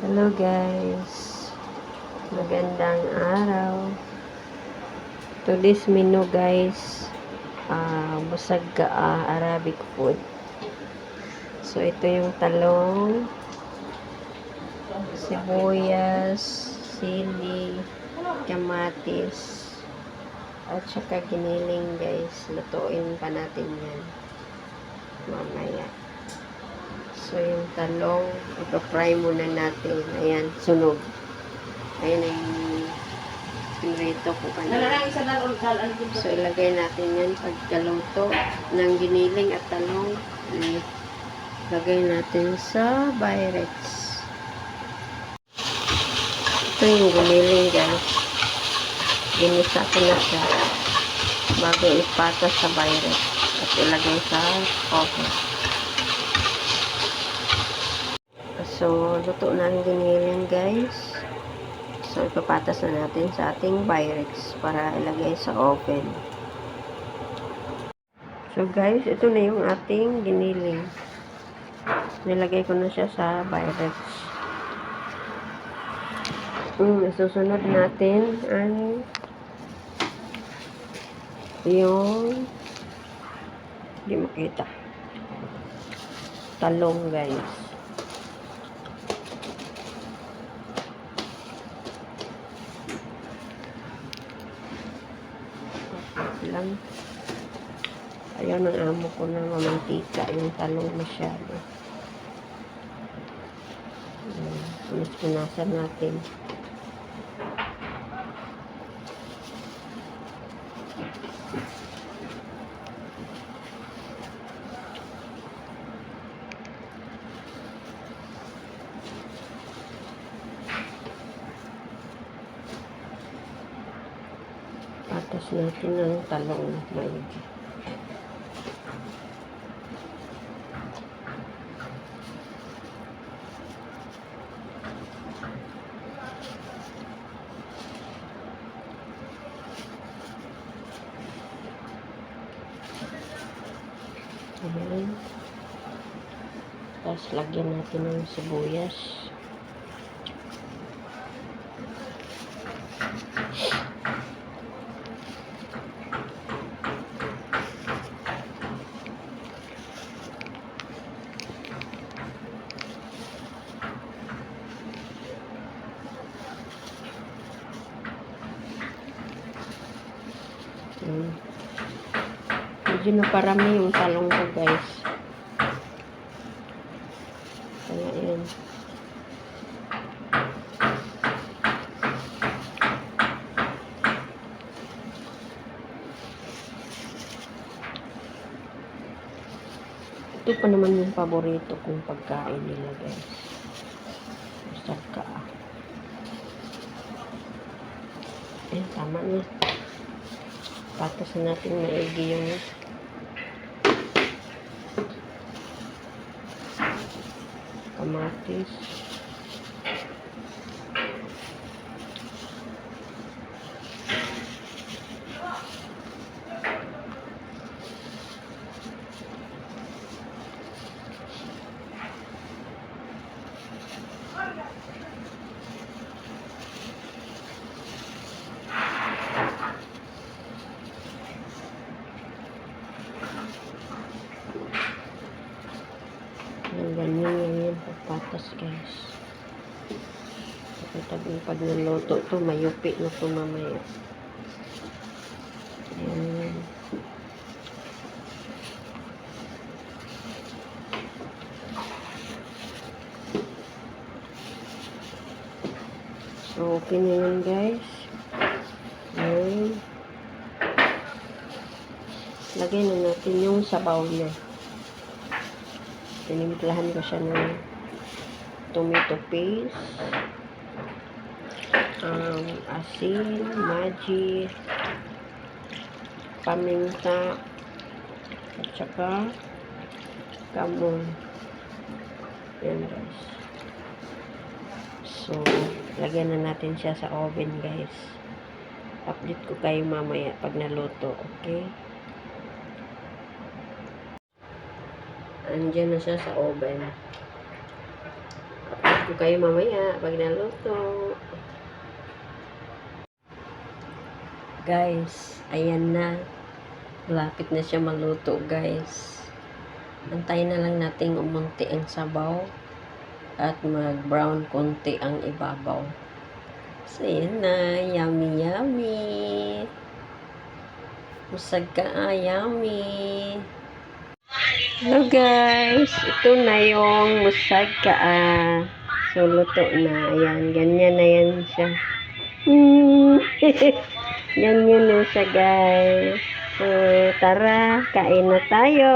Hello guys, magandang araw. Today's menu guys, busag Arabic food. So ito yung talong, sibuyas, sili, kamatis, at saka giniling guys. Lutuin pa natin yan mamaya. So, yung talong, ipafry muna natin. Ayan, sunog. Ayan ang pinrito ko kanina. So, ilagay natin yan pagkaluto ng giniling at talong. Ilagay natin sa Pyrex. Ito yung giniling guys. Ginisa ko na siya bago ipatas sa Pyrex at ilagay sa oven. So, luto na ang giniling guys. So, ipapatas na natin sa ating Pyrex para ilagay sa oven. So, guys, ito na yung ating giniling. Nilagay ko na siya sa Pyrex. Susunod natin ay yung hindi makita. Talong guys. Lang. Ayaw ng amo ko na mamantika yung talong masyado. Punasan natin. Patas natin ang talong maigi. Ayan. Tapos lagyan natin ng sibuyas. Medyo naparami yung talong ko guys. Kaya yan. Ito pa naman yung paborito kong pagkain nila guys. Saka. Eh, tama na. Patas natin maigi yung kamatis. Ganyan lang yung pagpatas guys. Pag naluto to, mayupi na to mamaya. Ayan. So, okay na yun guys. Ayan. Lagay na natin yung sabaw niya. Tinimplahan ko siya ng tomato paste, asin, Maggi, paminta, at saka kamon. Yan guys. So, lagyan na natin siya sa oven guys. Update ko kayo mamaya pag naluto. Okay? Andiyan na siya sa oven. Update ko ko kayo mamaya pag naluto. Guys, ayan na. Malapit na siya maluto, guys. Antayin na lang natin umunti ang sabaw at mag-brown konti ang ibabaw. So, ayan na. Yummy, yummy. Musag ka, yummy. Hello, guys. Ito na yung musag ka, So, luto na. Ayan, ganyan na yan siya. Ganyan na siya, guys. So, tara, kain na tayo.